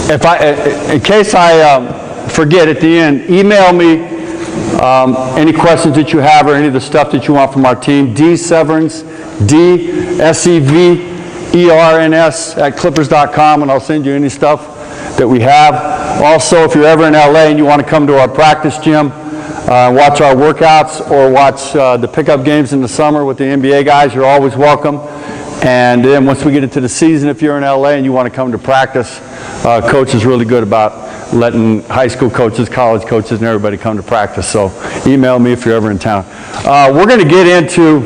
In case I forget at the end, email me any questions that you have or any of the stuff that you want from our team. Severns, Severns @clippers.com, and I'll send you any stuff that we have. Also, if you're ever in LA and you want to come to our practice gym, watch our workouts or watch the pickup games in the summer with the NBA guys, you're always welcome. And then once we get into the season, if you're in LA and you want to come to practice, Coach is really good about letting high school coaches, college coaches, and everybody come to practice. So email me if you're ever in town. We're going to get into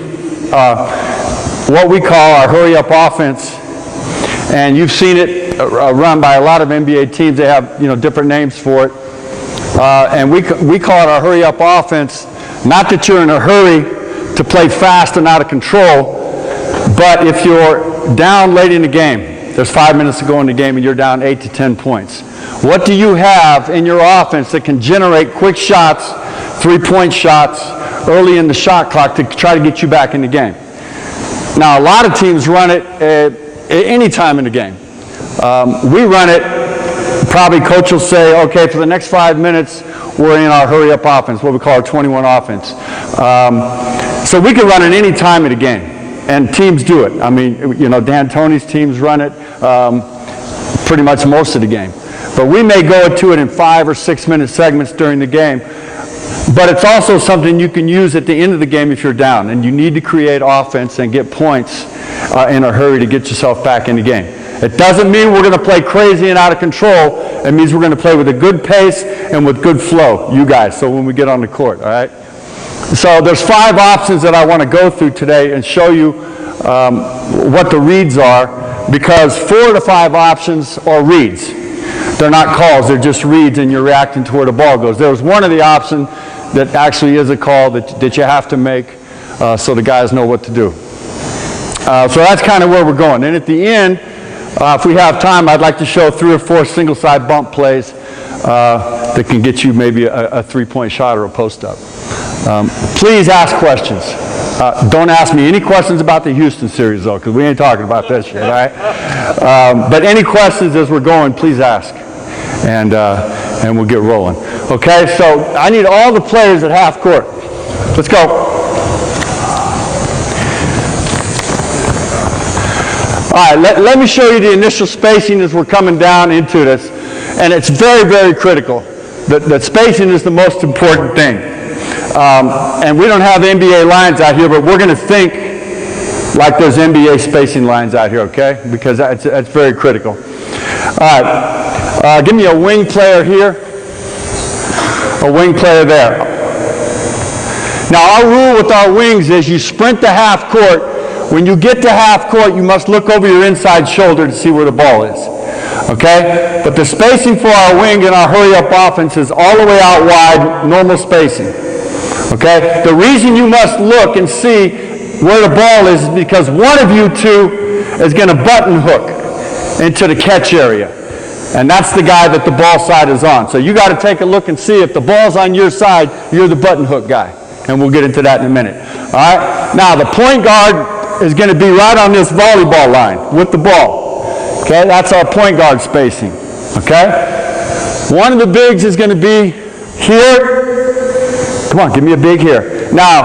what we call our hurry-up offense. And you've seen it run by a lot of NBA teams. They have different names for it. And we call it our hurry-up offense. Not that you're in a hurry to play fast and out of control, but if you're down late in the game, there's 5 minutes to go in the game and you're down 8 to 10 points. What do you have in your offense that can generate quick shots, three-point shots, early in the shot clock to try to get you back in the game? Now, a lot of teams run it at any time in the game. We run it, probably coach will say, okay, for the next 5 minutes, we're in our hurry-up offense, what we call our 21 offense. So we can run it any time of the game. And teams do it. I mean, Dan Tony's teams run it pretty much most of the game. But we may go to it in 5 or 6 minute segments during the game. But it's also something you can use at the end of the game if you're down. And you need to create offense and get points in a hurry to get yourself back in the game. It doesn't mean we're going to play crazy and out of control. It means we're going to play with a good pace and with good flow, you guys, so when we get on the court, all right? So there's 5 options that I want to go through today and show you what the reads are, because 4 to 5 options are reads. They're not calls, they're just reads, and you're reacting to where the ball goes. There's one of the options that actually is a call that you have to make so the guys know what to do. So that's kind of where we're going. And at the end, if we have time, I'd like to show 3 or 4 single-side bump plays that can get you maybe a three-point shot or a post-up. Please ask questions. Don't ask me any questions about the Houston series, though, because we ain't talking about that shit, all right? But any questions as we're going, please ask, and we'll get rolling. Okay, so I need all the players at half court. Let's go. All right, let me show you the initial spacing as we're coming down into this, and it's very, very critical. That spacing is the most important thing. And we don't have NBA lines out here, but we're going to think like there's NBA spacing lines out here, okay? Because that's very critical. All right, give me a wing player here, a wing player there. Now, our rule with our wings is you sprint to half court. When you get to half court, you must look over your inside shoulder to see where the ball is, okay? But the spacing for our wing and our hurry-up offense is all the way out wide, normal spacing. Okay? The reason you must look and see where the ball is because one of you two is going to button hook into the catch area. And that's the guy that the ball side is on. So you got to take a look and see if the ball's on your side, you're the button hook guy. And we'll get into that in a minute. All right? Now, the point guard is going to be right on this volleyball line with the ball. Okay? That's our point guard spacing. Okay? One of the bigs is going to be here. Come on, give me a big here. Now,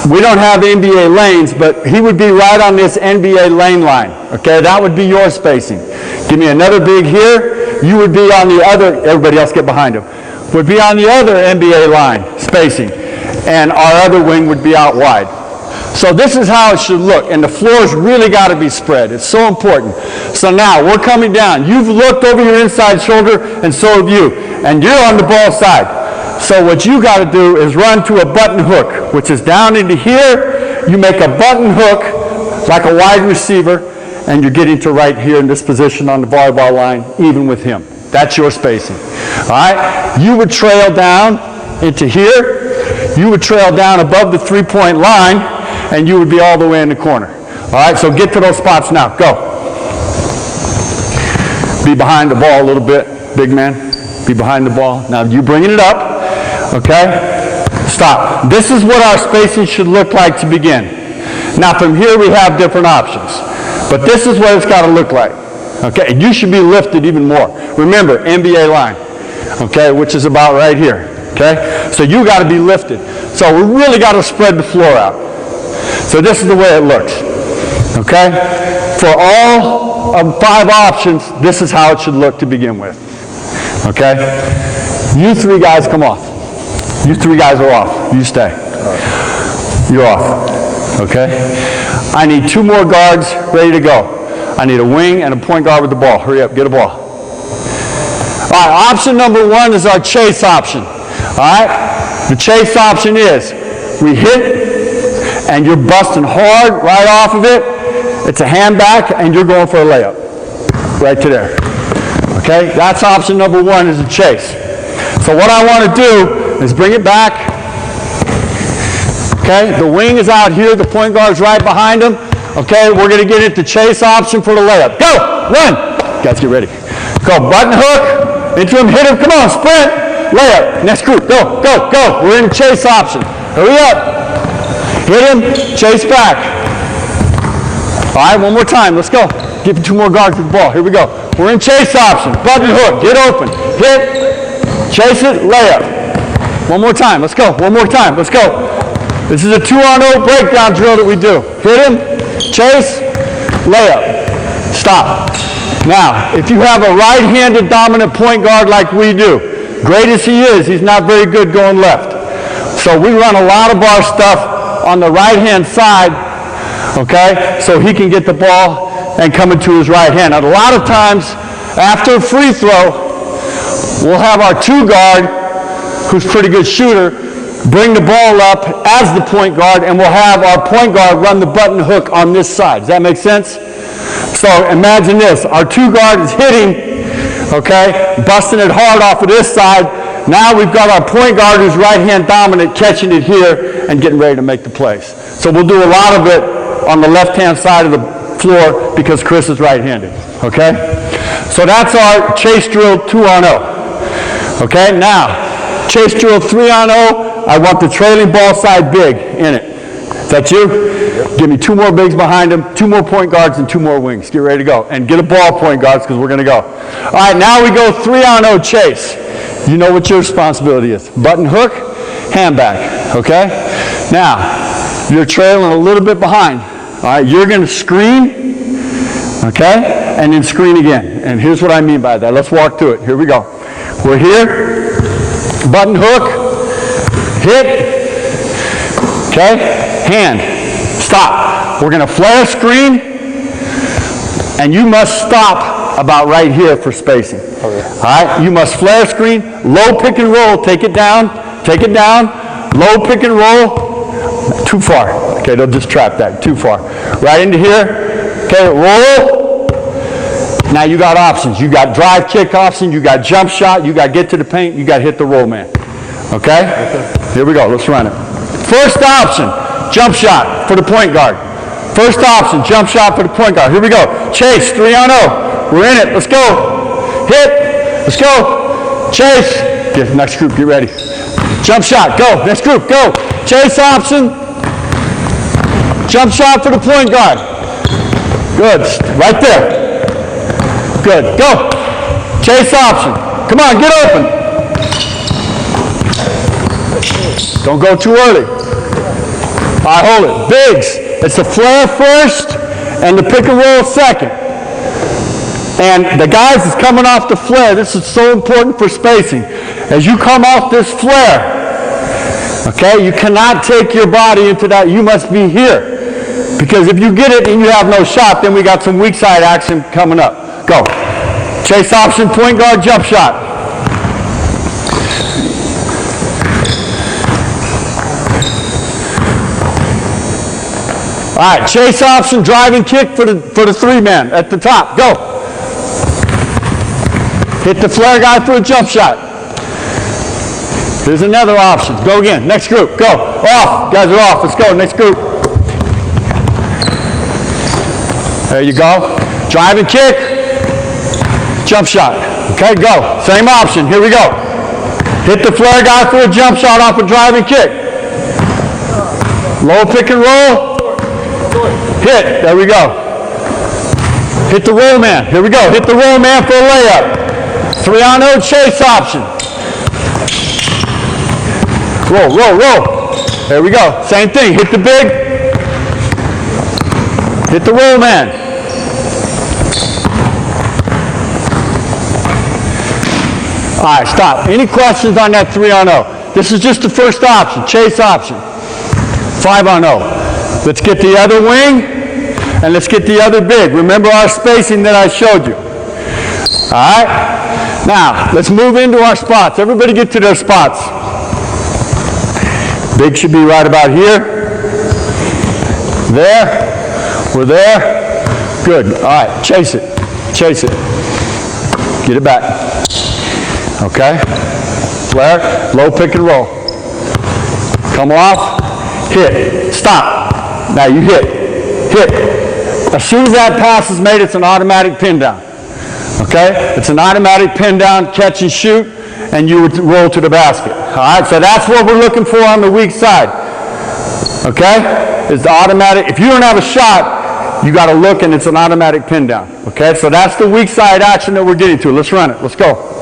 we don't have NBA lanes, but he would be right on this NBA lane line. Okay, that would be your spacing. Give me another big here. You would be on the other, everybody else get behind him, would be on the other NBA line spacing. And our other wing would be out wide. So this is how it should look. And the floor's really got to be spread. It's so important. So now, we're coming down. You've looked over your inside shoulder, and so have you. And you're on the ball side. So what you got to do is run to a button hook, which is down into here. You make a button hook like a wide receiver, and you're getting to right here in this position on the volleyball line, even with him. That's your spacing. All right? You would trail down into here. You would trail down above the three-point line, and you would be all the way in the corner. All right? So get to those spots now. Go. Be behind the ball a little bit, big man. Be behind the ball. Now, you bringing it up. Okay? Stop. This is what our spacing should look like to begin. Now, from here, we have different options. But this is what it's got to look like. Okay, and you should be lifted even more. Remember, NBA line, okay, which is about right here, okay? So you got to be lifted. So we really got to spread the floor out. So this is the way it looks, okay? For all of 5 options, this is how it should look to begin with, okay? You 3 guys come off. You 3 guys are off. You stay. You're off, okay? I need 2 more guards ready to go. I need a wing and a point guard with the ball. Hurry up, get a ball. All right, option number 1 is our chase option. All right, the chase option is we hit and you're busting hard right off of it. It's a hand back and you're going for a layup. Right to there. Okay, that's option number 1 is a chase. So what I want to do is bring it back. Okay, the wing is out here, the point guard's right behind him. Okay, we're going to get into chase option for the layup. Go! Run! Guys, get ready. Go, button hook, into him, hit him, come on, sprint, layup. Next group, go, go, go. We're in chase option. Hurry up. Hit him, chase back. All right, one more time, let's go. Give 2 more guards with the ball. Here we go. We're in chase option. Button hook, get open, hit, chase it, layup. One more time, let's go. One more time, let's go. This is a 2-on-0 breakdown drill that we do. Hit him, chase, layup, stop. Now, if you have a right-handed dominant point guard like we do, great as he is, he's not very good going left. So we run a lot of our stuff on the right-hand side, okay, so he can get the ball and come into his right hand. And a lot of times, after a free throw, we'll have our 2 guard, who's a pretty good shooter, bring the ball up as the point guard, and we'll have our point guard run the button hook on this side. Does that make sense? So imagine this. Our 2 guard is hitting, okay, busting it hard off of this side. Now we've got our point guard who's right-hand dominant catching it here and getting ready to make the plays. So we'll do a lot of it on the left-hand side of the floor because Chris is right-handed, okay? So that's our chase drill 2-on-0. Okay, now, chase drill 3-on-0. I want the trailing ball side big in it. Is that you? Yep. Give me 2 more bigs behind him, 2 more point guards, and 2 more wings. Get ready to go. And get a ball, point guards, because we're going to go. All right, now we go 3-on-0 chase. You know what your responsibility is. Button hook, hand back, okay? Now, you're trailing a little bit behind. All right, you're going to screen, okay, and then screen again. And here's what I mean by that. Let's walk through it. Here we go. We're here, button hook, hit, okay, hand, stop. We're going to flare screen, and you must stop about right here for spacing. Okay. All right, you must flare screen, low pick and roll, take it down, low pick and roll, too far. Okay, they'll just trap that, too far. Right into here, okay, roll. Now you got options. You got drive kick option, you got jump shot, you got get to the paint, you got hit the roll man. Okay? Here we go. Let's run it. First option, jump shot for the point guard. First option, jump shot for the point guard. Here we go. Chase, 3-on-0. We're in it. Let's go. Hit. Let's go. Chase. Get next group. Get ready. Jump shot. Go. Next group. Go. Chase option. Jump shot for the point guard. Good. Right there. Good. Go. Chase option. Come on. Get open. Don't go too early. All right, hold it. Bigs. It's the flare first and the pick and roll second. And the guys that's coming off the flare, this is so important for spacing. As you come off this flare, okay, you cannot take your body into that. You must be here. Because if you get it and you have no shot, then we got some weak side action coming up. Go. Chase option, point guard, jump shot. All right, chase option, driving kick for the 3-man at the top. Go. Hit the flare guy for a jump shot. Here's another option. Go again. Next group. Go. Off. Guys are off. Let's go. Next group. There you go. Driving kick. Jump shot. Okay, go. Same option. Here we go. Hit the flare guy for a jump shot off a driving kick. Low pick and roll. Hit. There we go. Hit the roll man. Here we go. Hit the roll man for a layup. 3-on-0 chase option. Roll, roll, roll. There we go. Same thing. Hit the big. Hit the roll man. All right, stop. Any questions on that 3-on-0? This is just the first option, chase option. 5-on-0. Let's get the other wing, and let's get the other big. Remember our spacing that I showed you. All right? Now, let's move into our spots. Everybody get to their spots. Big should be right about here. There. We're there. Good. All right, chase it. Chase it. Get it back. Okay? Flare, low pick and roll. Come off, hit, stop. Now you hit, hit. As soon as that pass is made, it's an automatic pin down. Okay? It's an automatic pin down, catch and shoot, and you would roll to the basket. All right? So that's what we're looking for on the weak side. Okay? It's the automatic. If you don't have a shot, you got to look, and it's an automatic pin down. Okay? So that's the weak side action that we're getting to. Let's run it. Let's go.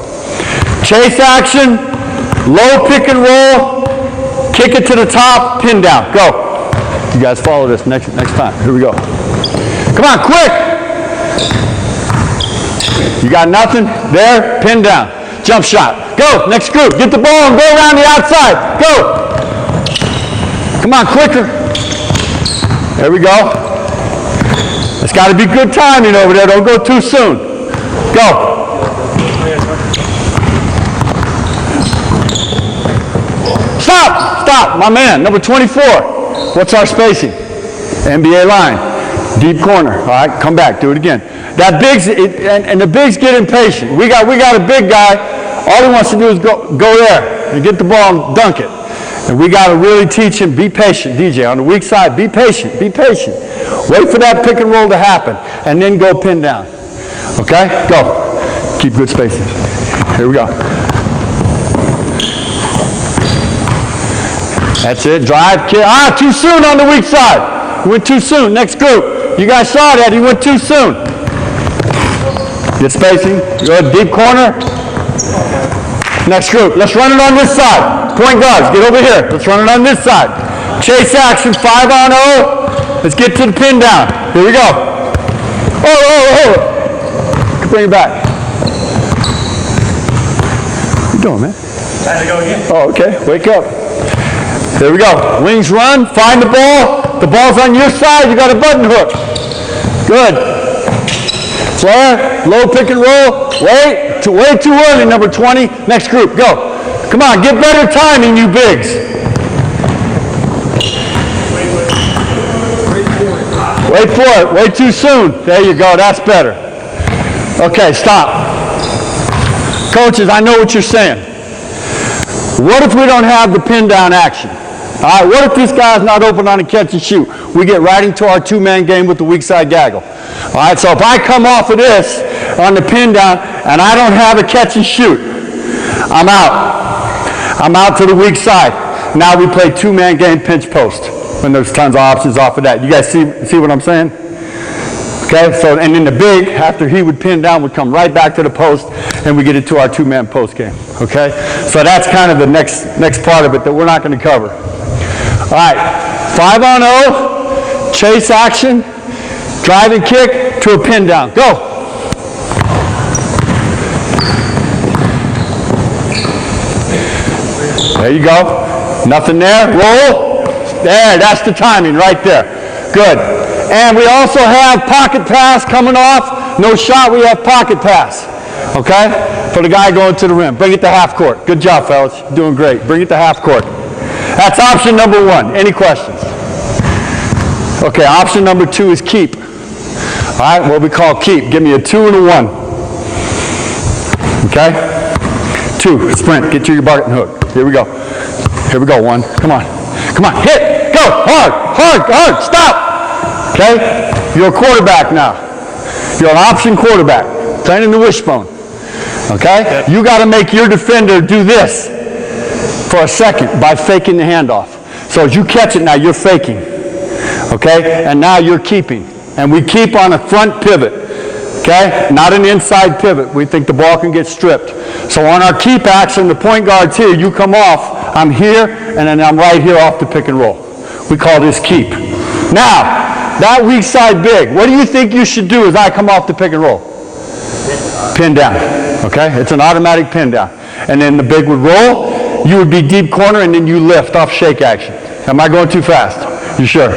Chase action, low pick and roll, kick it to the top, pin down. Go. You guys follow this next time. Here we go. Come on, quick. You got nothing? There, pin down. Jump shot. Go. Next group. Get the ball and go around the outside. Go. Come on, quicker. There we go. It's got to be good timing over there. Don't go too soon. Go. Stop! Stop! My man, number 24. What's our spacing? NBA line. Deep corner. All right, come back. Do it again. That big's, and the bigs get impatient. We got a big guy. All he wants to do is go there and get the ball and dunk it. And we got to really teach him, be patient, DJ. On the weak side, be patient, be patient. Wait for that pick and roll to happen, and then go pin down. Okay? Go. Keep good spacing. Here we go. That's it. Drive, kick. Ah, too soon on the weak side. He went too soon. Next group. You guys saw that. He went too soon. Get spacing. Good. Deep corner. Next group. Let's run it on this side. Point guards, get over here. Let's run it on this side. Chase action. 5-on-0. Let's get to the pin down. Here we go. Oh. Bring it back. What you doing, man? Time to go again. Oh, okay. Wake up. There we go. Wings run. Find the ball. The ball's on your side. You got a button hook. Good. Flare. Low pick and roll. Way too early, number 20. Next group. Go. Come on. Get better timing, you bigs. Wait for it. Way too soon. There you go. That's better. Okay, stop. Coaches, I know what you're saying. What if we don't have the pin down action? All right, what if this guy's not open on a catch and shoot? We get right into our two-man game with the weak side gaggle. All right, so if I come off of this on the pin down and I don't have a catch and shoot, I'm out. I'm out to the weak side. Now we play two-man game pinch post when there's tons of options off of that. You guys see what I'm saying? Okay, so and then the big, after he would pin down, would come right back to the post and we get into our two-man post game. Okay, so that's kind of the next part of it that we're not going to cover. All right, 5-on-0, chase action, drive and kick to a pin down. Go. There you go. Nothing there. Roll. There, that's the timing right there. Good. And we also have pocket pass coming off. No shot, we have pocket pass. Okay? For the guy going to the rim. Bring it to half court. Good job, fellas. You're doing great. Bring it to half court. That's option number 1. Any questions? Okay, option number 2 is keep. All right, what we call keep. Give me a 2 and a 1. Okay? 2, sprint. Get to your button hook. Here we go. Here we go, 1. Come on. Come on, hit. Go. Hard. Stop. Okay? You're a quarterback now. You're an option quarterback. Playing in the wishbone. Okay? You got to make your defender do this for a second by faking the handoff. So as you catch it now, you're faking. Okay? And now you're keeping. And we keep on a front pivot. Okay? Not an inside pivot. We think the ball can get stripped. So on our keep action, the point guard's here. You come off. I'm here, and then I'm right here off the pick and roll. We call this keep. Now, that weak side big, what do you think you should do as I come off the pick and roll? Pin down. Okay? It's an automatic pin down. And then the big would roll. You would be deep corner, and then you lift off shake action. Am I going too fast? You sure?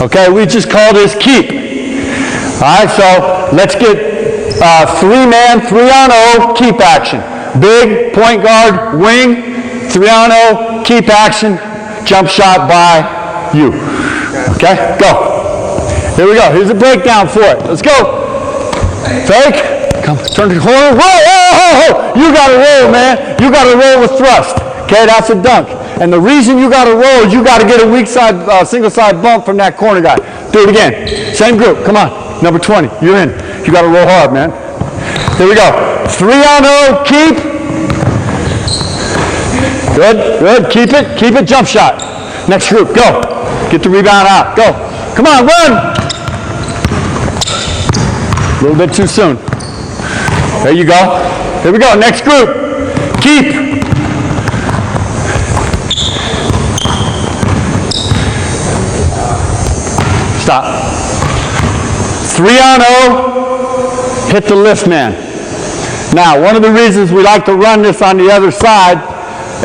Okay, we just call this keep. All right, so let's get 3-man, 3-on-0, keep action. Big, point guard, wing, 3-on-0, keep action, jump shot by you. Okay, go. Here we go. Here's a breakdown for it. Let's go. Fake. Come, turn the corner. Whoa, whoa, whoa, whoa. You got to roll, man. You got to roll with thrust. Okay, that's a dunk. And the reason you got to roll is you got to get a weak side, single side bump from that corner guy. Do it again. Same group. Come on. Number 20. You're in. You got to roll hard, man. Here we go. 3-on-0. Keep. Good. Good. Keep it. Keep it. Jump shot. Next group. Go. Get the rebound out. Go. Come on. Run. A little bit too soon. There you go. Here we go. Next group. Keep. Stop. 3-on-0, hit the lift man. Now, one of the reasons we like to run this on the other side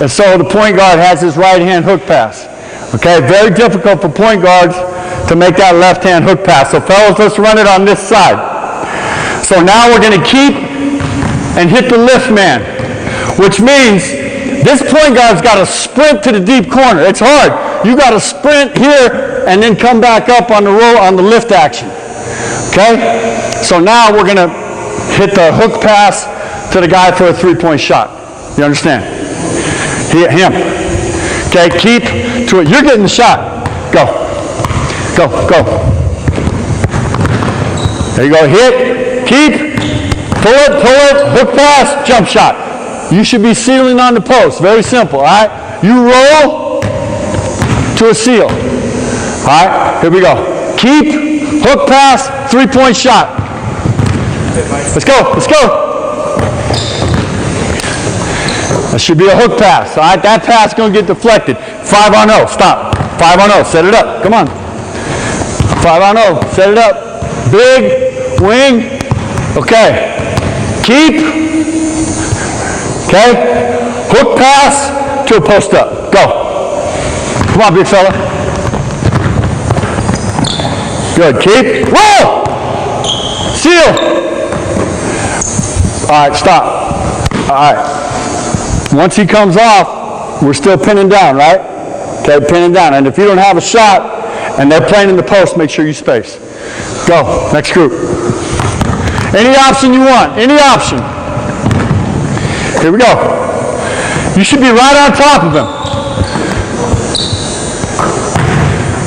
is so the point guard has his right hand hook pass. Okay, very difficult for point guards to make that left hand hook pass. So fellas, let's run it on this side. So now we're going to keep and hit the lift man, which means this point guard's got to sprint to the deep corner. It's hard. You got to sprint here and then come back up on the roll on the lift action. Okay? So now we're going to hit the hook pass to the guy for a three-point shot. You understand? Him. Okay, keep to it. You're getting the shot. Go. Go, go. There you go. Hit, keep, pull it, hook pass, jump shot. You should be sealing on the post. Very simple, all right? You roll to a seal. All right, here we go. Keep, hook pass, three-point shot. Let's go, let's go. That should be a hook pass, all right? That pass is going to get deflected. 5-on-0, stop. 5-on-0, set it up, come on. 5-on-0, set it up. Big, wing, okay. Keep, okay. Hook pass to a post up, go. Come on, big fella. Good, keep, whoa! Seal. All right, stop. All right. Once he comes off, we're still pinning down, right? Okay, pinning down. And if you don't have a shot and they're playing in the post, make sure you space. Go, next group. Any option you want, any option. Here we go. You should be right on top of him.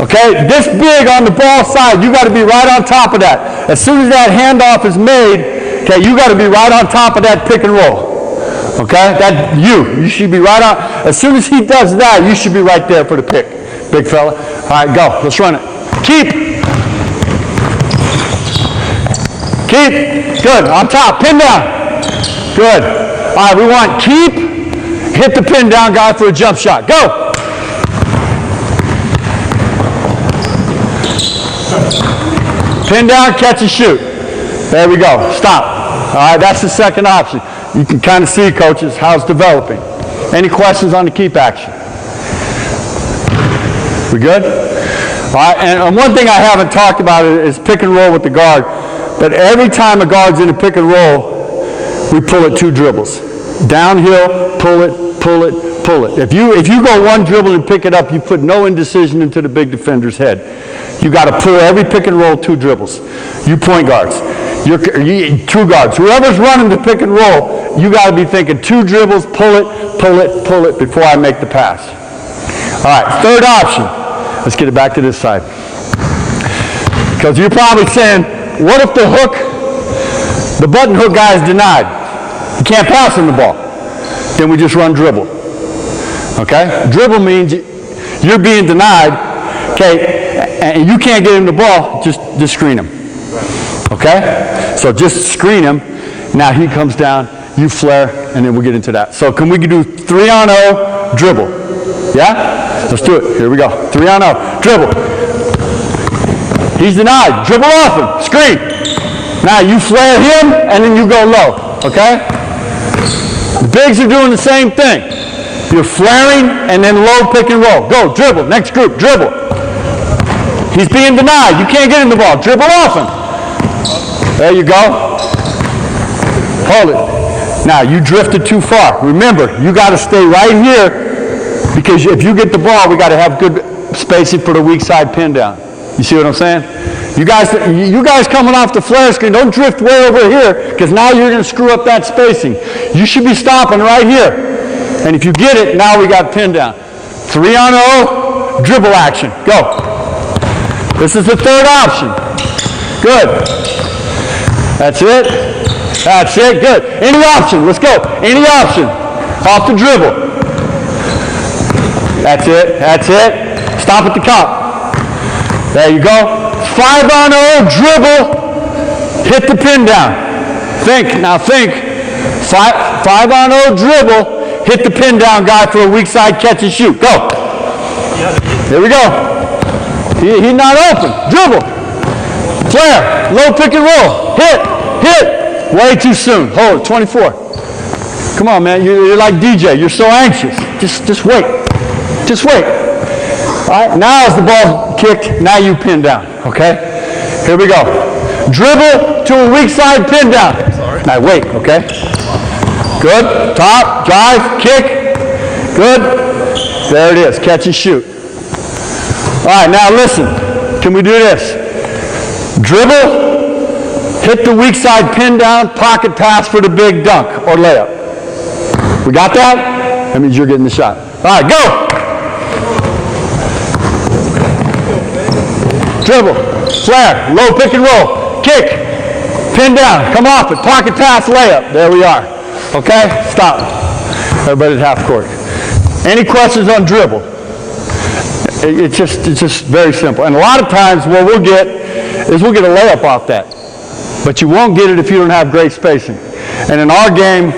Okay, this big on the ball side, you got to be right on top of that. As soon as that handoff is made, okay, you got to be right on top of that pick and roll. Okay, that you should be right on. As soon as he does that, you should be right there for the pick, big fella. All right, go. Let's run it. Keep. Keep. Good. On top. Pin down. Good. All right, we want keep. Hit the pin down guy for a jump shot. Go. Pin down, catch and shoot. There we go. Stop. All right, that's the second option. You can kind of see, coaches, how it's developing. Any questions on the keep action? We good? All right, and one thing I haven't talked about is pick and roll with the guard. But every time a guard's in a pick and roll, we pull it 2 dribbles. Downhill, pull it, pull it, pull it. If you go 1 dribble and pick it up, you put no indecision into the big defender's head. You got to pull every pick and roll 2 dribbles. You point guards. You 2 guards. Whoever's running the pick and roll, you got to be thinking 2 dribbles, pull it, pull it, pull it before I make the pass. All right, third option. Let's get it back to this side. Because you're probably saying, what if the button hook guy is denied? You can't pass him the ball. Then we just run dribble. Okay? Dribble means you're being denied, okay, and you can't get him the ball, just screen him. Okay? So just screen him. Now he comes down, you flare, and then we'll get into that. So can we do 3-on-0 dribble? Yeah? Let's do it. Here we go. 3-on-0 dribble. He's denied. Dribble off him. Screen. Now you flare him, and then you go low. Okay? The bigs are doing the same thing. You're flaring, and then low pick and roll. Go, dribble. Next group, dribble. He's being denied. You can't get him the ball. Dribble off him. There you go. Hold it. Now, you drifted too far. Remember, you got to stay right here, because if you get the ball, we got to have good spacing for the weak side pin down. You see what I'm saying? You guys coming off the flare screen, don't drift way over here, because now you're going to screw up that spacing. You should be stopping right here. And if you get it, now we got pin down. 3-on-0, dribble action. Go. This is the third option. Good. That's it. That's it. Good. Any option. Let's go. Any option. Off the dribble. That's it. That's it. Stop at the cup. There you go. 5-on-0 dribble. Hit the pin down. Think. Now think. 5-on-0 dribble. Hit the pin down guy for a weak side catch and shoot. Go. Here we go. He's not open. Dribble. Flare. Low pick and roll. Hit. Hit. Way too soon. Hold it. 24. Come on, man. You're like DJ. You're so anxious. Just wait. Just wait. All right. Now as the ball kicked, now you pin down. Okay? Here we go. Dribble to a weak side pin down. Now wait. Okay? Good. Top. Drive. Kick. Good. There it is. Catch and shoot. All right, now listen. Can we do this? Dribble, hit the weak side pin down, pocket pass for the big dunk or layup. We got that? That means you're getting the shot. All right, go. Dribble, flare, low pick and roll, kick, pin down, come off it, pocket pass, layup. There we are. Okay? Stop. Everybody at half court. Any questions on dribble? It's just very simple. And a lot of times what we'll get is we'll get a layup off that. But you won't get it if you don't have great spacing. And in our game,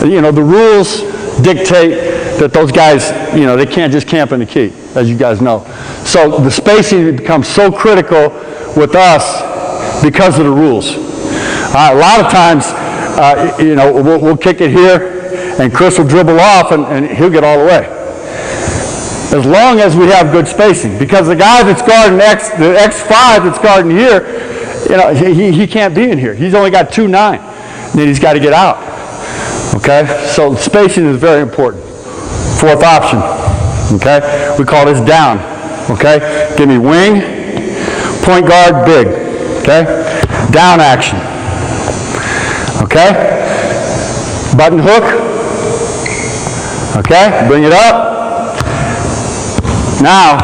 you know, the rules dictate that those guys, you know, they can't just camp in the key, as you guys know. So the spacing becomes so critical with us because of the rules. A lot of times, you know, we'll kick it here, and Chris will dribble off, and he'll get all the way. As long as we have good spacing. Because the guy that's guarding the X5 that's guarding here, you know, he can't be in here. He's only got 2'9". Then he's got to get out. Okay? So spacing is very important. Fourth option. Okay? We call this down. Okay? Give me wing, point guard, big. Okay? Down action. Okay? Button hook. Okay? Bring it up. Now,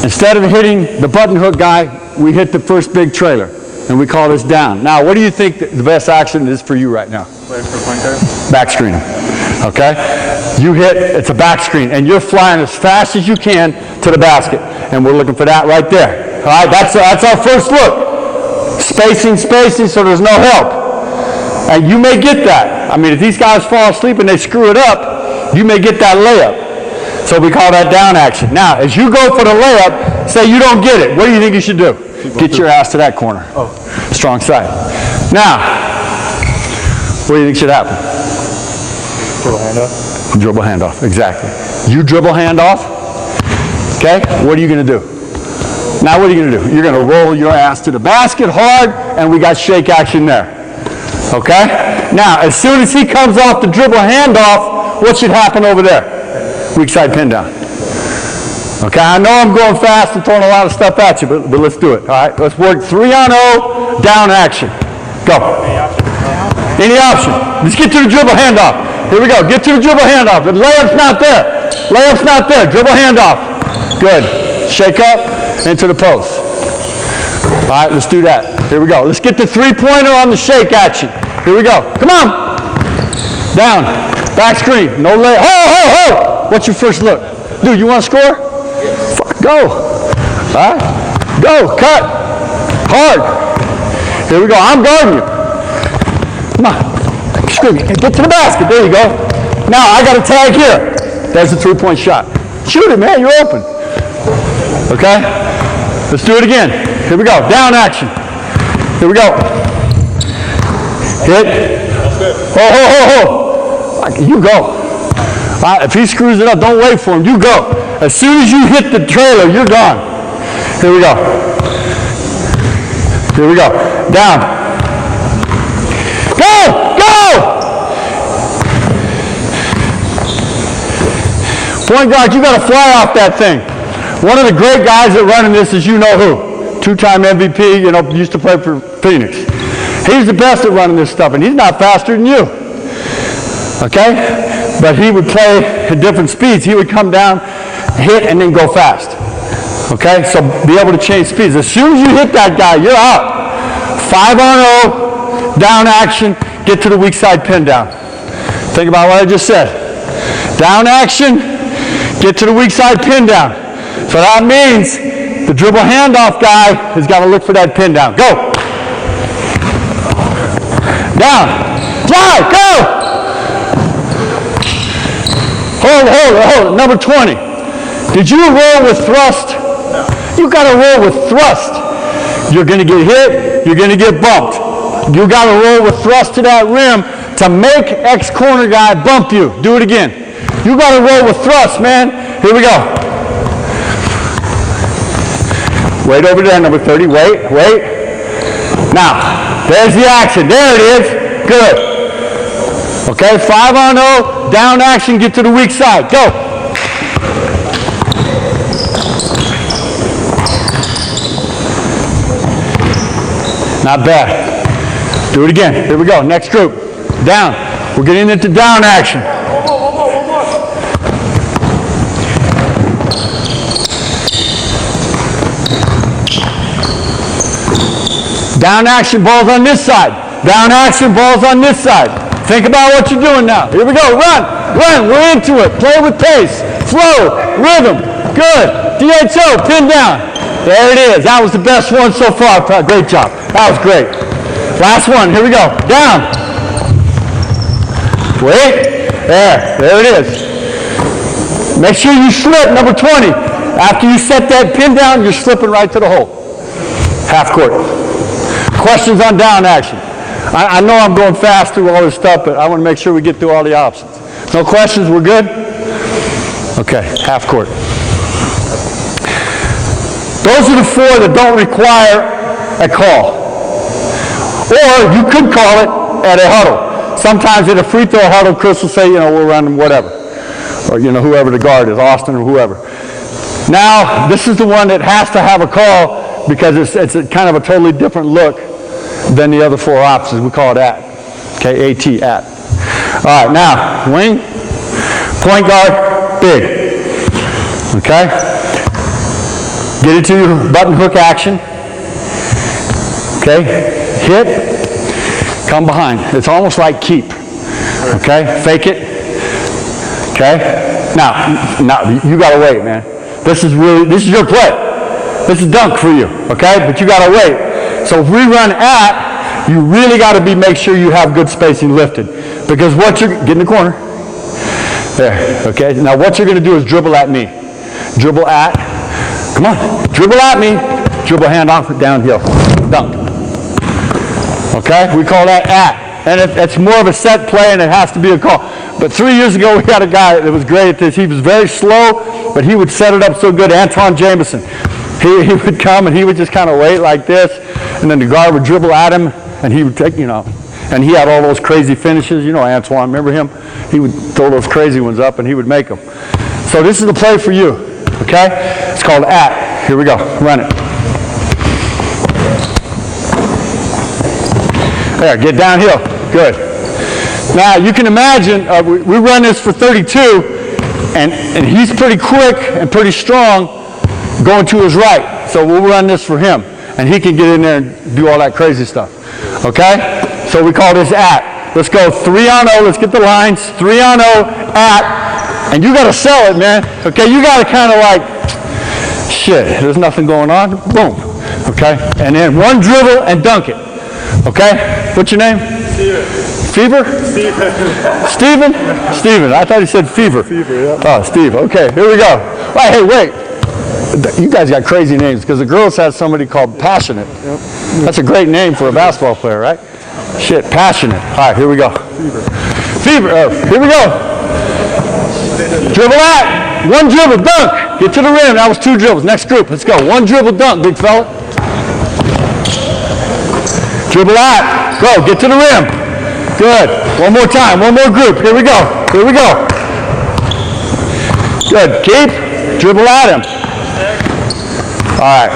instead of hitting the button hook guy, we hit the first big trailer, and we call this down. Now, what do you think the best action is for you right now? Wait for point guard. Back screen. Okay? You hit, it's a back screen, and you're flying as fast as you can to the basket, and we're looking for that right there. All right? That's our first look. Spacing, so there's no help. And you may get that. I mean, if these guys fall asleep and they screw it up, you may get that layup. So we call that down action. Now, as you go for the layup, say you don't get it. What do you think you should do? Get your ass to that corner. Oh. Strong side. Now, what do you think should happen? Dribble handoff. Dribble handoff, exactly. You dribble handoff, okay? What are you going to do? Now, what are you going to do? You're going to roll your ass to the basket hard, and we got shake action there. Okay? Now, as soon as he comes off the dribble handoff, what should happen over there? Weak side pin down. Okay, I know I'm going fast and throwing a lot of stuff at you, but let's do it. All right, let's work 3-on-0, down action. Go. Any option. Let's get to the dribble handoff. Here we go. Get to the dribble handoff. The layup's not there. Layup's not there. Dribble handoff. Good. Shake up into the post. All right, let's do that. Here we go. Let's get the three-pointer on the shake action. Here we go. Come on. Down. Back screen. No lay. Ho! What's your first look? Dude, you want to score? Go. All right. Go. Cut. Hard. Here we go. I'm guarding you. Come on. Screw me. Get to the basket. There you go. Now I got a tag here. There's a three-point shot. Shoot it, man. You're open. Okay? Let's do it again. Here we go. Down action. Here we go. Hit. Oh. You go. If he screws it up, don't wait for him. You go. As soon as you hit the trailer, you're gone. Here we go. Here we go. Down. Go! Point guard, you got to fly off that thing. One of the great guys that running this is you know who. Two-time MVP, used to play for Phoenix. He's the best at running this stuff, and he's not faster than you. Okay? But he would play at different speeds. He would come down, hit, and then go fast. Okay? So be able to change speeds. As soon as you hit that guy, you're out. 5-on-0, down action, get to the weak side pin down. Think about what I just said. Down action, get to the weak side pin down. So that means the dribble handoff guy has got to look for that pin down. Go. Down. Drive. Go. Hold it. Number 20. Did you roll with thrust? No. You got to roll with thrust. You're going to get hit. You're going to get bumped. You got to roll with thrust to that rim to make ex-corner guy bump you. Do it again. You got to roll with thrust, man. Here we go. Wait over there, number 30. Wait. Now, there's the action. There it is. Good. Okay, 5-on-0, down action, get to the weak side. Go. Not bad. Do it again. Here we go. Next group. Down. We're getting into down action. Down action, balls on this side. Down action, balls on this side. Think about what you're doing now. Here we go. Run. We're into it. Play with pace. Flow. Rhythm. Good. DHO. Pin down. There it is. That was the best one so far. Great job. That was great. Last one. Here we go. Down. Wait. There it is. Make sure you slip, number 20. After you set that pin down, you're slipping right to the hole. Half court. Questions on down action? I know I'm going fast through all this stuff, but I want to make sure we get through all the options. No questions? We're good? Okay, half court. Those are the four that don't require a call. Or you could call it at a huddle. Sometimes at a free throw huddle, Chris will say, we'll run whatever. Or, whoever the guard is, Austin or whoever. Now, this is the one that has to have a call because it's a kind of a totally different look than the other four options. We call it at. Okay, AT, at. All right, now, wing, point guard, big. Okay? Get into your button hook action. Okay? Hit. Come behind. It's almost like keep. Okay? Fake it. Okay? Now you gotta wait, man. This is your play. This is dunk for you. Okay? But you gotta wait. So if we run at, you really gotta make sure you have good spacing lifted. Because get in the corner. There. Okay? Now what you're gonna do is dribble at me. Dribble at. Come on. Dribble at me. Dribble hand off downhill. Dunk. Okay? We call that at. And it's more of a set play and it has to be a call. But 3 years ago we had a guy that was great at this. He was very slow, but he would set it up so good. Antoine Jameson. He would come and he would just kind of wait like this, and then the guard would dribble at him, and he would take, and he had all those crazy finishes. Antoine, remember him? He would throw those crazy ones up, and he would make them. So this is the play for you, okay? It's called at. Here we go. Run it. There, get downhill. Good. Now, you can imagine, we run this for 32, and he's pretty quick and pretty strong going to his right. So we'll run this for him, and he can get in there and do all that crazy stuff. Okay? So we call this at. Let's go 3-on-0. Let's get the lines. 3-on-0, at. And you got to sell it, man. Okay? You got to kind of shit, there's nothing going on. Boom. Okay? And then one dribble and dunk it. Okay? What's your name? Fever? Steven? Steven. I thought he said fever. Fever, yeah. Oh, Steve. Okay, here we go. Right, hey, wait. You guys got crazy names because the girls have somebody called Passionate. Yep. That's a great name for a basketball player, right? Shit, Passionate. All right, here we go. Fever. Here we go. Dribble out. One dribble, dunk. Get to the rim. That was 2 dribbles. Next group. Let's go. One dribble, dunk, big fella. Dribble out. Go. Get to the rim. Good. One more time. One more group. Here we go. Here we go. Good. Keep. Dribble at him. All right.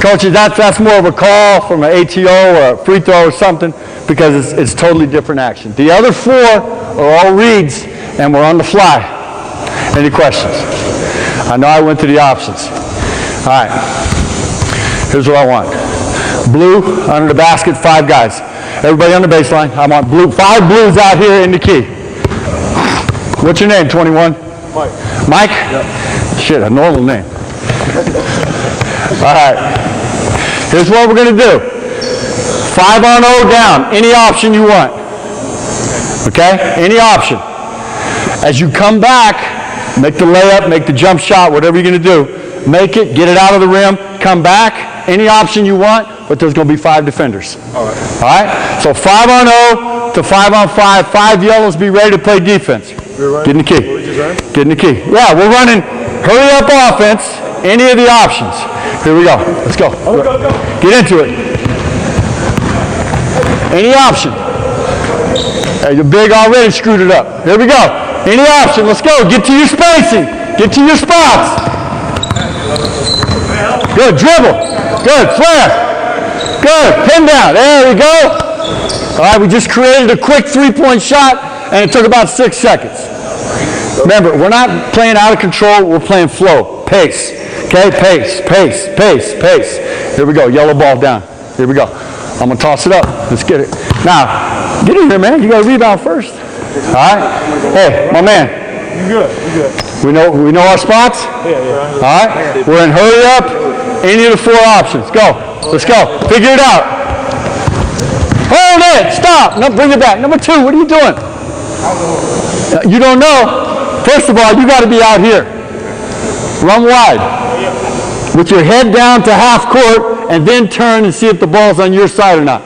Coaches, that's more of a call from an ATO or a free throw or something because it's totally different action. The other 4 are all reads and we're on the fly. Any questions? I know I went to the options. All right. Here's what I want. Blue under the basket, 5 guys. Everybody on the baseline. I want blue. 5 blues out here in the key. What's your name, 21? Mike. Mike? Yep. Shit, a normal name. All right. Here's what we're going to do. 5 on 0 down. Any option you want. Okay? Any option. As you come back, make the layup, make the jump shot, whatever you're going to do. Make it, get it out of the rim, come back. Any option you want, but there's going to be 5 defenders. All right. All right? So 5 on 0 to 5 on 5. 5 yellows, be ready to play defense. We're Get in the key. What we just ran? Get in the key. Yeah, we're running hurry up offense, any of the options. Here we go. Let's go. Get into it. Any option. Hey, you're big already, screwed it up. Here we go. Any option. Let's go. Get to your spacing. Get to your spots. Good. Dribble. Good. Flare. Good. Pin down. There we go. All right, we just created a quick 3-point shot, and it took about 6 seconds. Remember, we're not playing out of control. We're playing flow. Pace. Okay? Pace. Pace. Pace. Pace. Here we go. Yellow ball down. Here we go. I'm going to toss it up. Let's get it. Now, get in here, man. You got to rebound first. All right? Hey, my man. You good. You good. We know our spots? Yeah. All right? We're in hurry up. Any of the 4 options. Go. Let's go. Figure it out. Hold it. Stop. No, bring it back. Number 2, what are you doing? You don't know. First of all, you got to be out here. Run wide. With your head down to half court and then turn and see if the ball's on your side or not.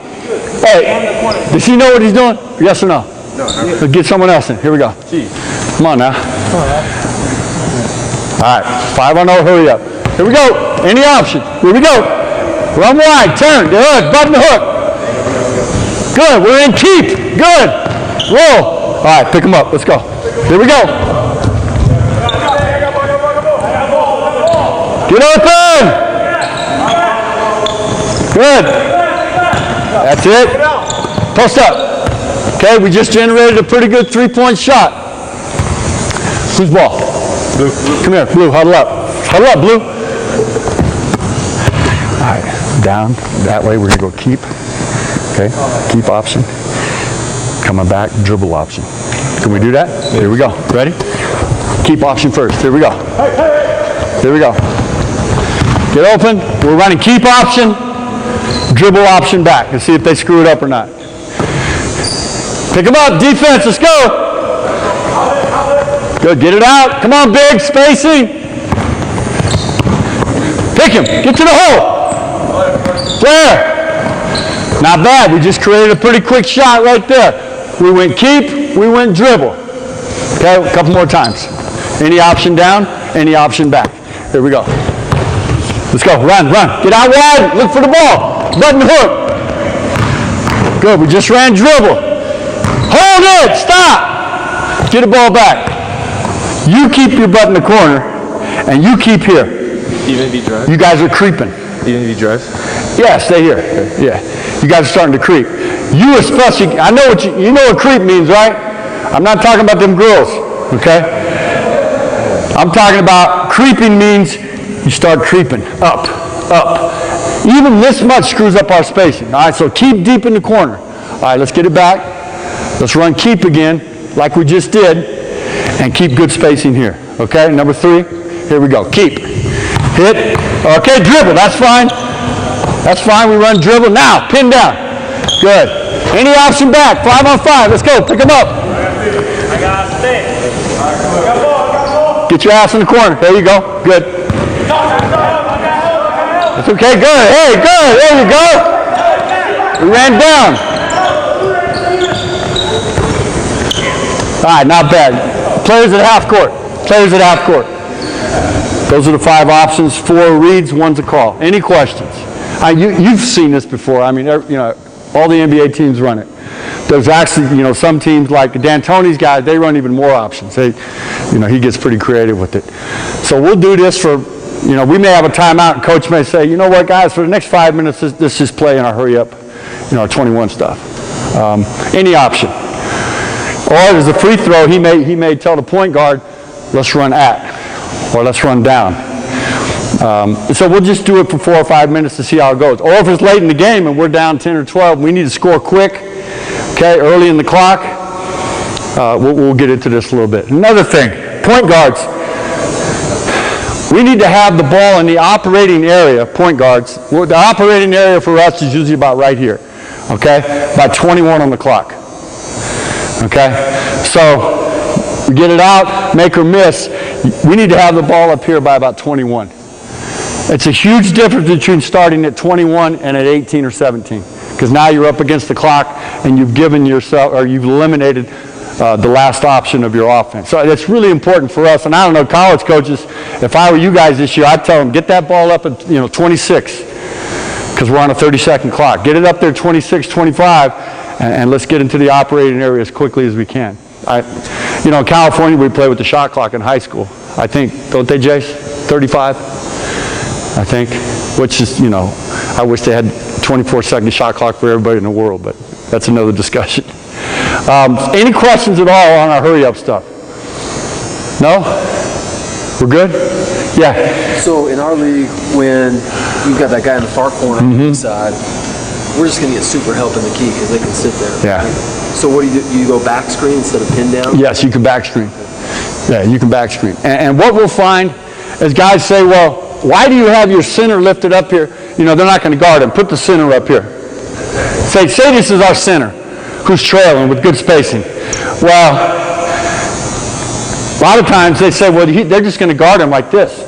Hey, does he know what he's doing? Yes or no? No. Let's get someone else in. Here we go. Come on now. All right. 5 on 0. Hurry up. Here we go. Any option. Here we go. Run wide. Turn. Good. Button the hook. Good. We're in keep. Good. Roll. All right. Pick them up. Let's go. Here we go. Get open. Good. That's it. Post up. Okay, we just generated a pretty good 3-point shot. Whose ball? Blue. Come here, Blue, huddle up. Huddle up, Blue. All right, down. That way we're going to go keep. Okay, keep option. Coming back, dribble option. Can we do that? Here we go. Ready? Keep option first. Here we go. Here we go. Get open. We're running keep option, dribble option back and see if they screw it up or not. Pick them up. Defense. Let's go. Good. Get it out. Come on, big. Spacing. Pick him. Get to the hole. There. Not bad. We just created a pretty quick shot right there. We went keep. We went dribble. Okay. A couple more times. Any option down. Any option back. Here we go. Let's go. Run, run. Get out wide. Look for the ball. Button hook. Good. We just ran dribble. Hold it. Stop. Get the ball back. You keep your butt in the corner, and you keep here. Even if he drives? You guys are creeping. Even if he drives? Yeah, stay here. Yeah. You guys are starting to creep. You especially, I know what you know what creep means, right? I'm not talking about them girls, okay? I'm talking about creeping means you start creeping up, up. Even this much screws up our spacing. All right, so keep deep in the corner. All right, let's get it back. Let's run keep again, like we just did, and keep good spacing here. Okay, number 3, here we go. Keep. Hit. Okay, dribble, that's fine. That's fine. We run dribble. Now, pin down. Good. Any option back. 5 on 5. Let's go. Pick them up. I got a stick. I got ball. Get your ass in the corner. There you go. Good. That's okay. Good. Hey, good. There you go. We ran down. All right, not bad. Players at half court. Players at half court. Those are the 5 options. 4 reads, 1's a call. Any questions? You've seen this before. I mean, you know, all the NBA teams run it. There's actually, you know, some teams like D'Antoni's guys, they run even more options. They, you know, he gets pretty creative with it. So we'll do this for, you know, we may have a timeout and coach may say, you know what, guys, for the next 5 minutes, let's just play in our hurry up, you know, our 21 stuff. Any option. Or as a free throw, he may tell the point guard, let's run at, or let's run down. So we'll just do it for 4 or 5 minutes to see how it goes. Or if it's late in the game and we're down 10 or 12, we need to score quick, okay, early in the clock, we'll get into this a little bit. Another thing, point guards. We need to have the ball in the operating area, point guards. Well, the operating area for us is usually about right here, okay, about 21 on the clock. Okay, so we get it out, make or miss. We need to have the ball up here by about 21. It's a huge difference between starting at 21 and at 18 or 17, because now you're up against the clock and you've given yourself, or you've eliminated the last option of your offense. So it's really important for us. And I don't know, college coaches, if I were you guys this year, I'd tell them, get that ball up at 26, because we're on a 30-second clock. Get it up there 26, 25. And let's get into the operating area as quickly as we can. You know, in California, we play with the shot clock in high school. I think, don't they, Jace? 35, I think. Which is, you know, I wish they had 24-second shot clock for everybody in the world, but that's another discussion. Any questions at all on our hurry-up stuff? No? We're good? Yeah. So in our league, when you've got that guy in the far corner on the side, we're just going to get super help in the key because they can sit there. Yeah. So what do you do? You go back screen instead of pin down? Yes, you can back screen. Yeah, you can back screen. And what we'll find is guys say, well, why do you have your center lifted up here? You know, they're not going to guard him. Put the center up here. Say this is our center who's trailing with good spacing. Well, a lot of times they say, well, they're just going to guard him like this.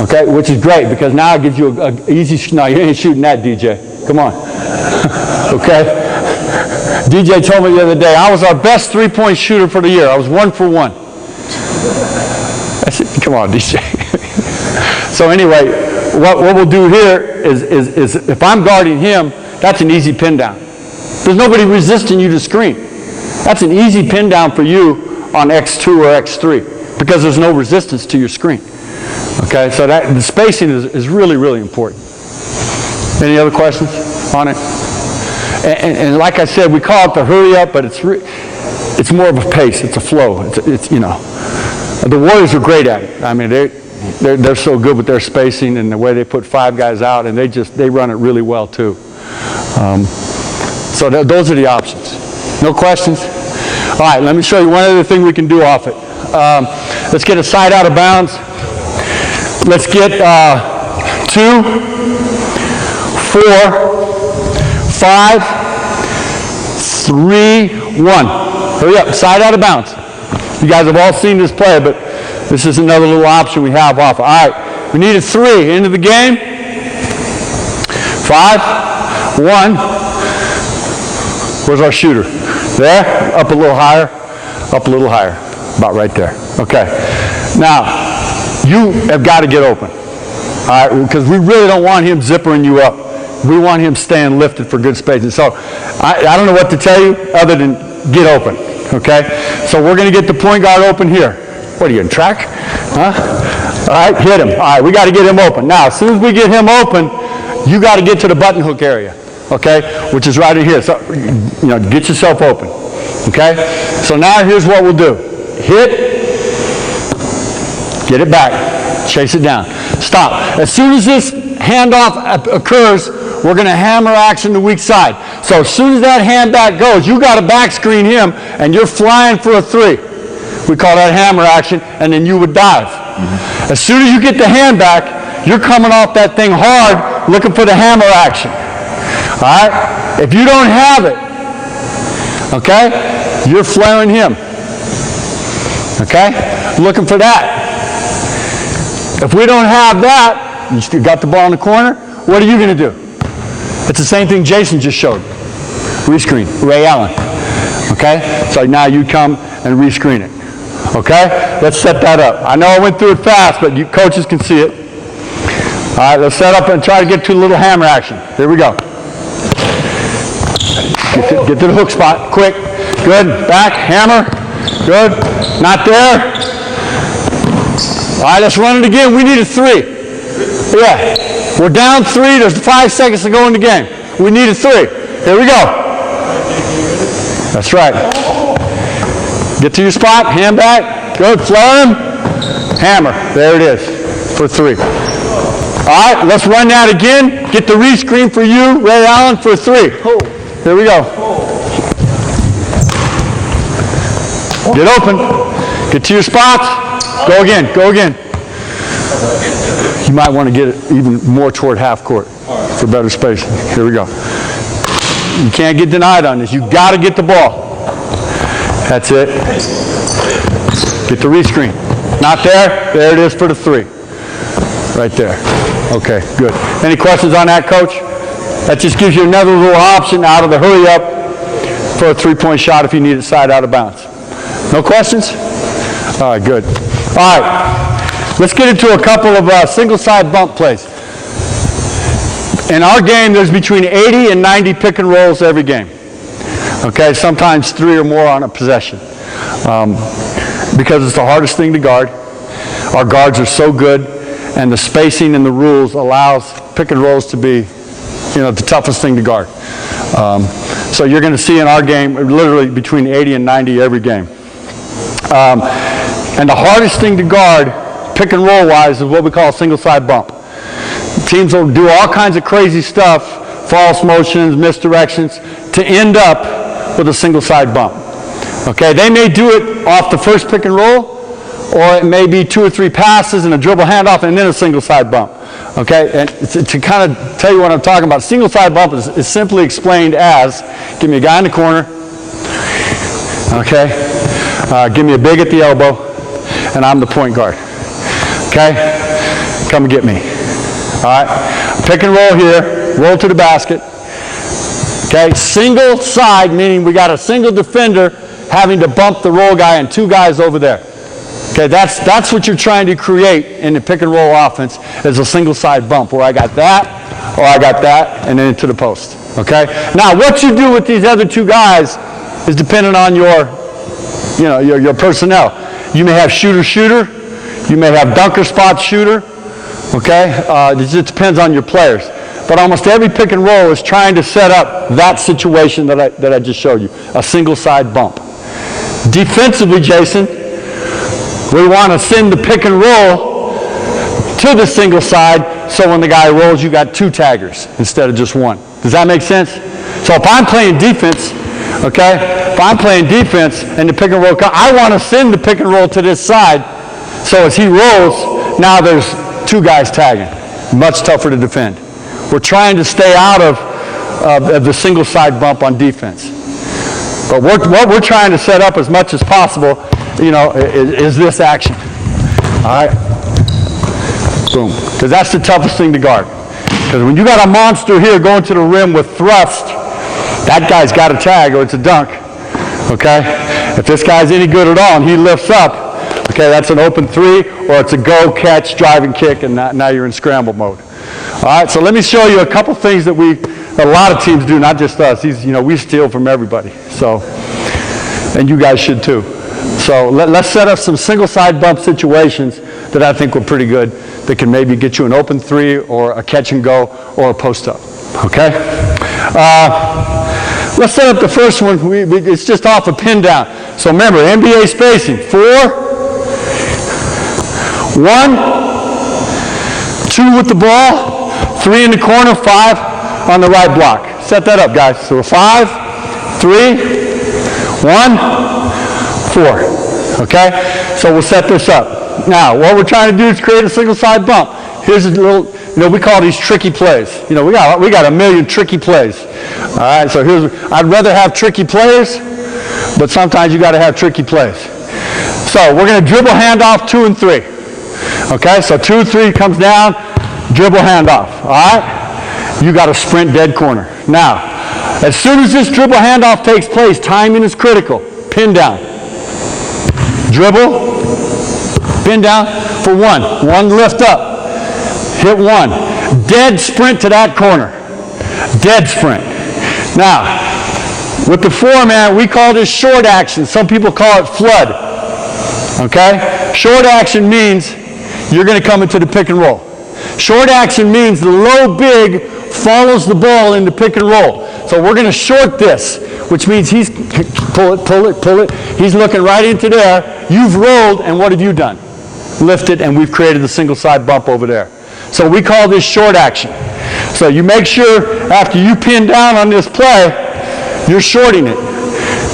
Okay, which is great because now it gives you an easy. No, you ain't shooting that, DJ. Come on. Okay. DJ told me the other day I was our best three-point shooter for the year. I was 1 for 1. I said, come on, DJ. So anyway, what we'll do here is if I'm guarding him, that's an easy pin down. There's nobody resisting you to screen. That's an easy pin down for you on X2 or X3 because there's no resistance to your screen. Okay, so the spacing is really, really important. Any other questions on it? And like I said, we call it the hurry up, but it's more of a pace. It's a flow. It's you know, the Warriors are great at it. I mean, they're so good with their spacing and the way they put 5 guys out, and they run it really well too. So those are the options. No questions? All right, let me show you one other thing we can do off it. Let's get a side out of bounds. Let's get 2, 4, 5, 3, 1. Hurry up, side out of bounds. You guys have all seen this play, but this is another little option we have off. All right, we need a 3 into the game. 5, 1. Where's our shooter? There, up a little higher, about right there. Okay, now, you have got to get open, all right, because we really don't want him zippering you up. We want him staying lifted for good spacing. So I don't know what to tell you other than get open, okay? So we're going to get the point guard open here. What are you, in track? Huh? All right, hit him. All right, we got to get him open. Now, as soon as we get him open, you got to get to the button hook area, okay, which is right in here. So, you know, get yourself open, okay? So now here's what we'll do. Hit. Get it back. Chase it down. Stop. As soon as this handoff occurs, we're going to hammer action to weak side. So as soon as that hand back goes, you got to back screen him, and you're flying for a 3. We call that hammer action, and then you would dive. As soon as you get the hand back, you're coming off that thing hard looking for the hammer action. All right? If you don't have it, okay, you're flaring him. Okay? Looking for that. If we don't have that, you still got the ball in the corner, what are you going to do? It's the same thing Jason just showed. Rescreen, Ray Allen. Okay? So now you come and rescreen it. Okay? Let's set that up. I know I went through it fast, but you coaches can see it. All right, let's set up and try to get to a little hammer action. Here we go. Get to the hook spot, quick. Good, back, hammer. Good, not there. All right, let's run it again. We need a 3. Yeah, we're down 3. There's 5 seconds to go in the game. We need a 3. Here we go. That's right. Get to your spot, hand back. Good, flare him. Hammer, there it is, for 3. All right, let's run that again. Get the rescreen for you, Ray Allen, for 3. Here we go. Get open. Get to your spots. Go again, go again. You might want to get it even more toward half court for better spacing. Here we go. You can't get denied on this. You got to get the ball. That's it. Get the rescreen. Not there. There it is for the 3. Right there. Okay, good. Any questions on that, Coach? That just gives you another little option out of the hurry up for a 3-point shot if you need it side out of bounds. No questions? All right, good. All right, let's get into a couple of single side bump plays. In our game, there's between 80 and 90 pick and rolls every game. Okay, sometimes 3 or more on a possession. Because it's the hardest thing to guard. Our guards are so good, and the spacing and the rules allows pick and rolls to be, the toughest thing to guard. So you're going to see in our game literally between 80 and 90 every game. And the hardest thing to guard, pick and roll wise, is what we call a single side bump. Teams will do all kinds of crazy stuff, false motions, misdirections, to end up with a single side bump. Okay, they may do it off the first pick and roll, or it may be 2 or 3 passes and a dribble handoff and then a single side bump. Okay, and to kind of tell you what I'm talking about, single side bump is simply explained as, give me a guy in the corner, okay, give me a big at the elbow, and I'm the point guard. Okay, come and get me. All right, pick and roll here, roll to the basket. Okay, single side, meaning we got a single defender having to bump the roll guy and 2 guys over there. Okay, that's what you're trying to create in the pick and roll offense, is a single side bump where I got that, or I got that, and then into the post. Okay? Now, what you do with these other 2 guys is dependent on your personnel. You may have shooter, you may have dunker spot shooter. Okay? It just depends on your players. But almost every pick and roll is trying to set up that situation that I just showed you, a single side bump. Defensively, Jason, we want to send the pick and roll to the single side, so when the guy rolls, you got 2 taggers instead of just 1. Does that make sense? So if I'm playing defense, okay, if I'm playing defense and the pick and roll, I want to send the pick and roll to this side, so as he rolls, now there's 2 guys tagging. Much tougher to defend. We're trying to stay out of the single side bump on defense. But what we're trying to set up as much as possible, is this action. All right? Boom. Because that's the toughest thing to guard. Because when you got a monster here going to the rim with thrust, that guy's got a tag or it's a dunk. Okay? If this guy's any good at all and he lifts up, okay, that's an open 3, or it's a go, catch, drive, and kick, and now you're in scramble mode. All right, so let me show you a couple things that a lot of teams do, not just us. We steal from everybody. So, and you guys should too. So let's set up some single side bump situations that I think were pretty good, that can maybe get you an open 3 or a catch and go or a post up. Okay? Let's set up the first one. It's just off a pin down. So remember, NBA spacing. 4, 1, 2 with the ball, 3 in the corner, 5 on the right block. Set that up, guys. So 5, 3, 1, 4. Okay? So we'll set this up. Now, what we're trying to do is create a single side bump. Here's a little, we call these tricky plays. We got a million tricky plays. All right, so I'd rather have tricky players, but sometimes you got to have tricky plays. So we're going to dribble handoff 2 and 3. Okay, so 2 and 3 comes down, dribble handoff. All right, you got to sprint dead corner. Now, as soon as this dribble handoff takes place, timing is critical. Pin down. Dribble, pin down for 1. 1 lift up. Hit 1. Dead sprint to that corner. Dead sprint. Now, with the 4-man, we call this short action. Some people call it flood. Okay? Short action means you're going to come into the pick and roll. Short action means the low big follows the ball into pick and roll. So we're going to short this, which means he's pull it. He's looking right into there. You've rolled, and what have you done? Lifted, and we've created a single side bump over there. So we call this short action. So you make sure after you pin down on this play, you're shorting it.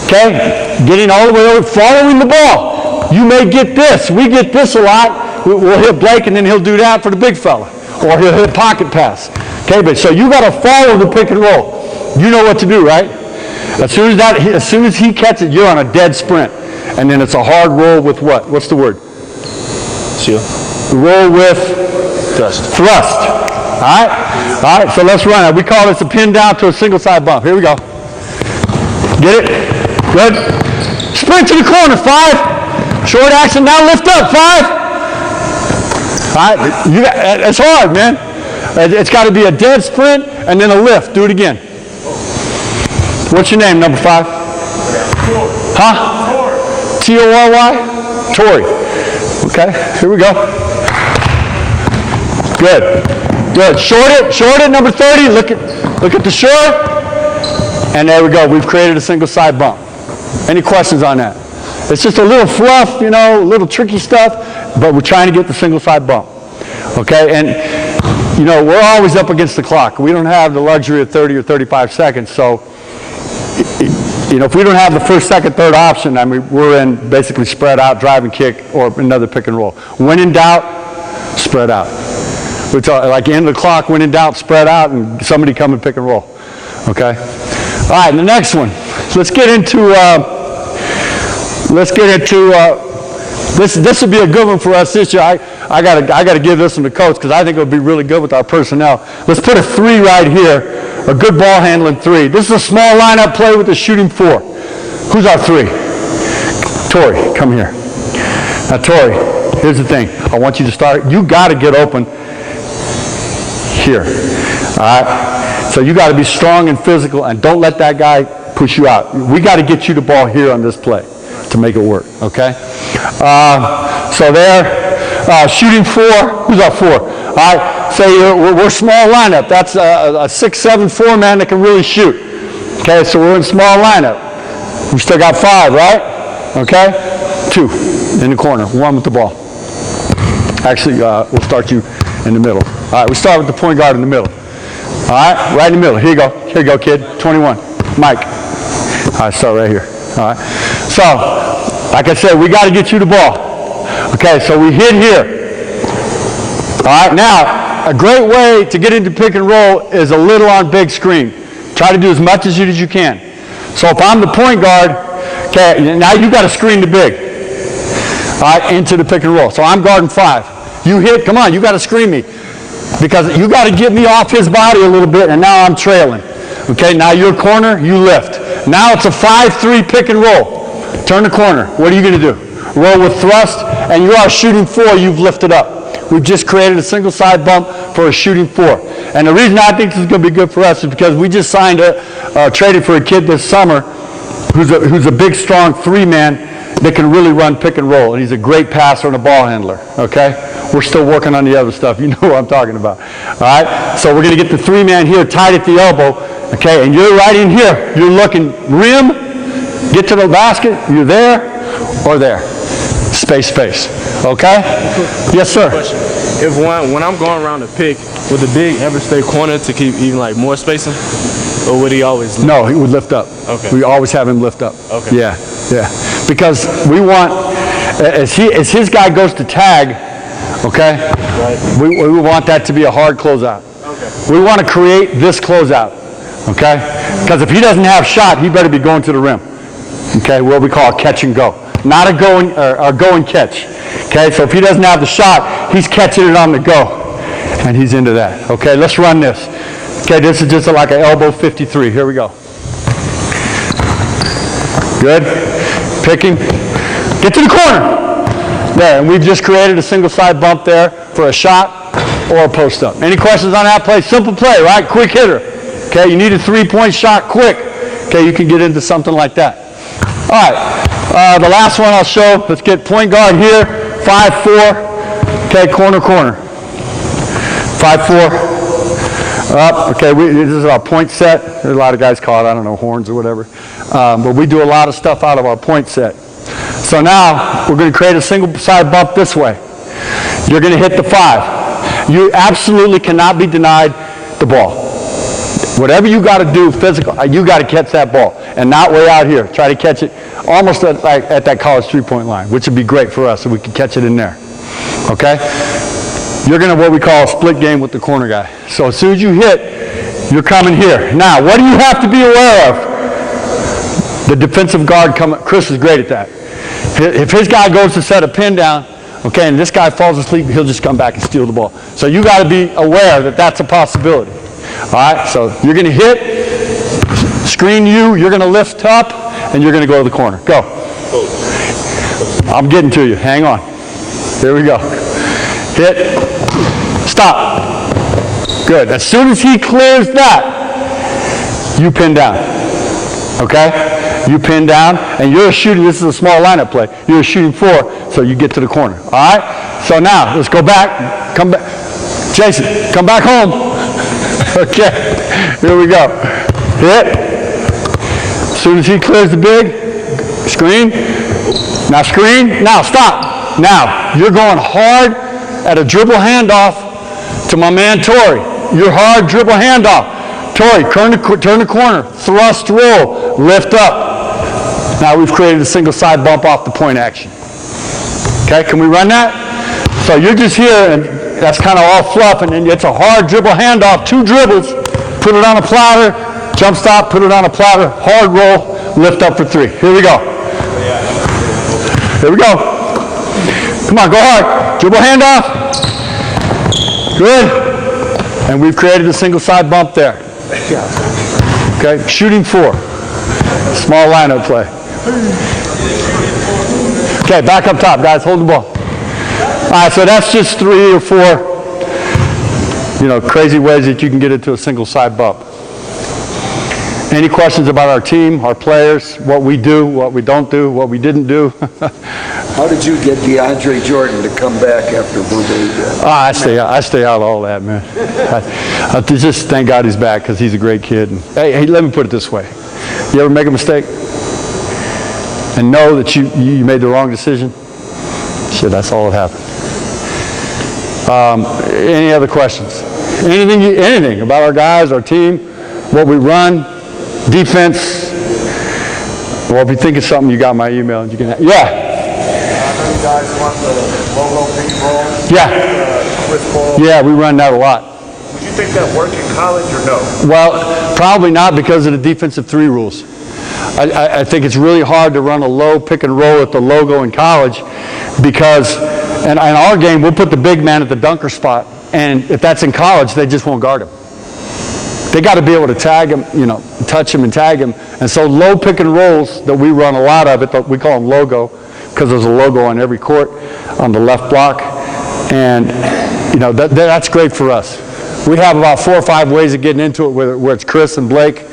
Okay? Getting all the way over, following the ball. You may get this. We get this a lot. We'll hit Blake, and then he'll do that for the big fella. Or he'll hit pocket pass. Okay, but so you got to follow the pick and roll. You know what to do, right? As soon as he catches it, you're on a dead sprint. And then it's a hard roll with what? What's the word? Shield. Roll with Thrust. Thrust. All right? All right, so let's run it. We call this a pin down to a single side bump. Here we go. Get it? Good. Sprint to the corner. 5. Short action. Now lift up. 5. All right? It's hard, man. It's got to be a dead sprint and then a lift. Do it again. What's your name, number 5? Huh? T-O-R-Y? Tori. Okay, here we go. Good. Good. Short it, number 30. Look at the short. And there we go. We've created a single side bump. Any questions on that? It's just a little fluff, a little tricky stuff, but we're trying to get the single side bump. Okay, and we're always up against the clock. We don't have the luxury of 30 or 35 seconds, so if we don't have the first, second, third option, I mean, we're in basically spread out, drive and kick, or another pick and roll. When in doubt, spread out. We talk like end of the clock, when in doubt, spread out, and somebody come and pick and roll. Okay. All right, the next one. Let's get into this would be a good one for us this year. I gotta give this one to coach because I think it would be really good with our personnel. Let's put a 3 right here. A good ball handling 3. This is a small lineup play with a shooting 4. Who's our 3? Tori, come here. Now, Tori, here's the thing. I want you to start. You got to get open here. All right? So you got to be strong and physical, and don't let that guy push you out. We got to get you the ball here on this play to make it work, okay? So there, shooting 4. Who's our 4? All right. Say we're small lineup. That's a 6'7", 4-man that can really shoot. Okay, so we're in small lineup. We still got 5, right? Okay? 2 in the corner. 1 with the ball. Actually, we'll start you in the middle. All right, we start with the point guard in the middle. All right, right in the middle. Here you go. Here you go, kid. 21. Mike. All right, start right here. All right. So, like I said, we got to get you the ball. Okay, so we hit here. All right, now, a great way to get into pick and roll is a little on big screen. Try to do as much as you can. So if I'm the point guard, okay, now you got to screen the big. All right, into the pick and roll. So I'm guarding 5. You hit, come on, you got to screen me. Because you got to get me off his body a little bit, and now I'm trailing. Okay, now you're corner, you lift. Now it's a 5-3 pick and roll. Turn the corner. What are you going to do? Roll with thrust, and you are shooting 4, you've lifted up. We've just created a single side bump for a shooting 4. And the reason I think this is going to be good for us is because we just traded for a kid this summer who's a big, strong 3-man that can really run pick and roll. And he's a great passer and a ball handler, okay? We're still working on the other stuff. You know what I'm talking about. All right? So we're going to get the 3-man here tied at the elbow, okay? And you're right in here. You're looking rim, get to the basket, you're there or there. Space. Okay? Yes, sir. If when I'm going around the pick, would the big ever stay corner to keep even more spacing? Or would he always lift? No, he would lift up. Okay. We always have him lift up. Okay. Yeah. Because we want, as his guy goes to tag, okay? Right. We want that to be a hard closeout. Okay. We want to create this closeout, okay? Because if he doesn't have shot, he better be going to the rim, okay? What we call a catch and go. Not a go and catch, okay? So if he doesn't have the shot, he's catching it on the go, and he's into that. Okay, let's run this. Okay, this is just like an elbow 53. Here we go. Good. Picking. Get to the corner. There, and we've just created a single side bump there for a shot or a post up. Any questions on that play? Simple play, right? Quick hitter. Okay, you need a 3-point shot quick. Okay, you can get into something like that. All right, the last one I'll show. Let's get point guard here. 5-4. Okay, corner. 5-4. Up. Okay, this is our point set. There's a lot of guys call it, I don't know, horns or whatever. But we do a lot of stuff out of our point set. So now we're going to create a single side bump this way. You're going to hit the 5. You absolutely cannot be denied the ball. Whatever you got to do physical, you got to catch that ball and not way out here. Try to catch it almost at that college 3-point line, which would be great for us if we could catch it in there. Okay? You're going to what we call a split game with the corner guy. So as soon as you hit, you're coming here. Now, what do you have to be aware of? The defensive guard coming. Chris is great at that. If his guy goes to set a pin down, okay, and this guy falls asleep, he'll just come back and steal the ball. So you got to be aware that that's a possibility. All right, so you're going to hit, screen you're going to lift up, and you're going to go to the corner. Go. I'm getting to you. Hang on. There we go. Hit. Stop. Good. As soon as he clears that, you pin down. Okay? You pin down, and you're shooting. This is a small lineup play. You're shooting 4, so you get to the corner. All right? So now, let's go back. Come back. Jason, come back home. Okay. Here we go. Hit. As soon as he clears the big, screen. Now screen. Now stop. Now, you're going hard at a dribble handoff to my man Torrey. Your hard dribble handoff. Torrey, turn the corner, thrust, roll, lift up. Now we've created a single side bump off the point action. Okay, can we run that? So you're just here, and that's kind of all fluff, and then it's a hard dribble handoff, 2 dribbles, put it on a platter, jump stop, put it on a platter, hard roll, lift up for 3. Here we go. Here we go. Come on, go hard. Dribble handoff. Good. And we've created a single side bump there. Okay, shooting 4. Small lineup play. Okay, back up top, guys. Hold the ball. All right, so that's just 3 or 4, crazy ways that you can get into a single side bump. Any questions about our team, our players, what we do, what we don't do, what we didn't do? How did you get DeAndre Jordan to come back after Bourbon? I stay out of all that, man. I just thank God he's back because he's a great kid. And, hey, let me put it this way. You ever make a mistake and know that you made the wrong decision? Shit, that's all that happened. Any other questions? Anything about our guys, our team, what we run, defense? Well, if you think of something, you got my email. You can. Yeah. I know you guys want the logo pick roll. Yeah. Chris Paul. Yeah, we run that a lot. Would you think that worked in college or no? Well, probably not because of the defensive 3 rules. I think it's really hard to run a low pick and roll at the logo in college because in our game, we'll put the big man at the dunker spot, and if that's in college, they just won't guard him. They got to be able to tag him, touch him and tag him. And so low pick and rolls that we run a lot of it, we call them logo because there's a logo on every court on the left block. And, that's great for us. We have about 4 or 5 ways of getting into it where it's Chris and Blake,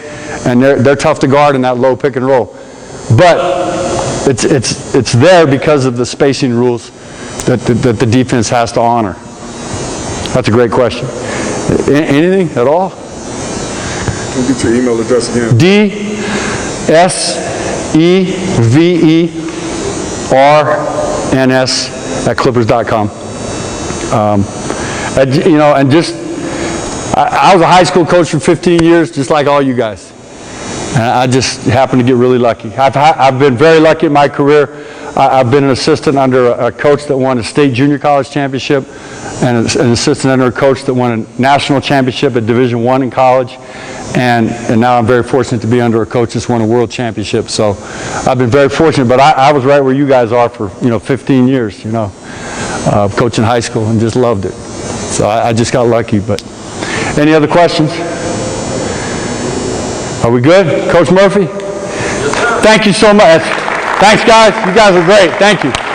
and they're tough to guard in that low pick and roll. But it's there because of the spacing rules that the defense has to honor. That's a great question. Anything at all? Can you get your email address again? DSEVERNS@clippers.com. And just, I was a high school coach for 15 years, just like all you guys. And I just happened to get really lucky. I've been very lucky in my career. I've been an assistant under a coach that won a state junior college championship, and an assistant under a coach that won a national championship at Division I in college, and now I'm very fortunate to be under a coach that's won a world championship. So I've been very fortunate, but I was right where you guys are for 15 years, coaching high school, and just loved it. So I just got lucky. But any other questions? Are we good? Coach Murphy? Yes, sir. Thank you so much. Thanks, guys. You guys are great. Thank you.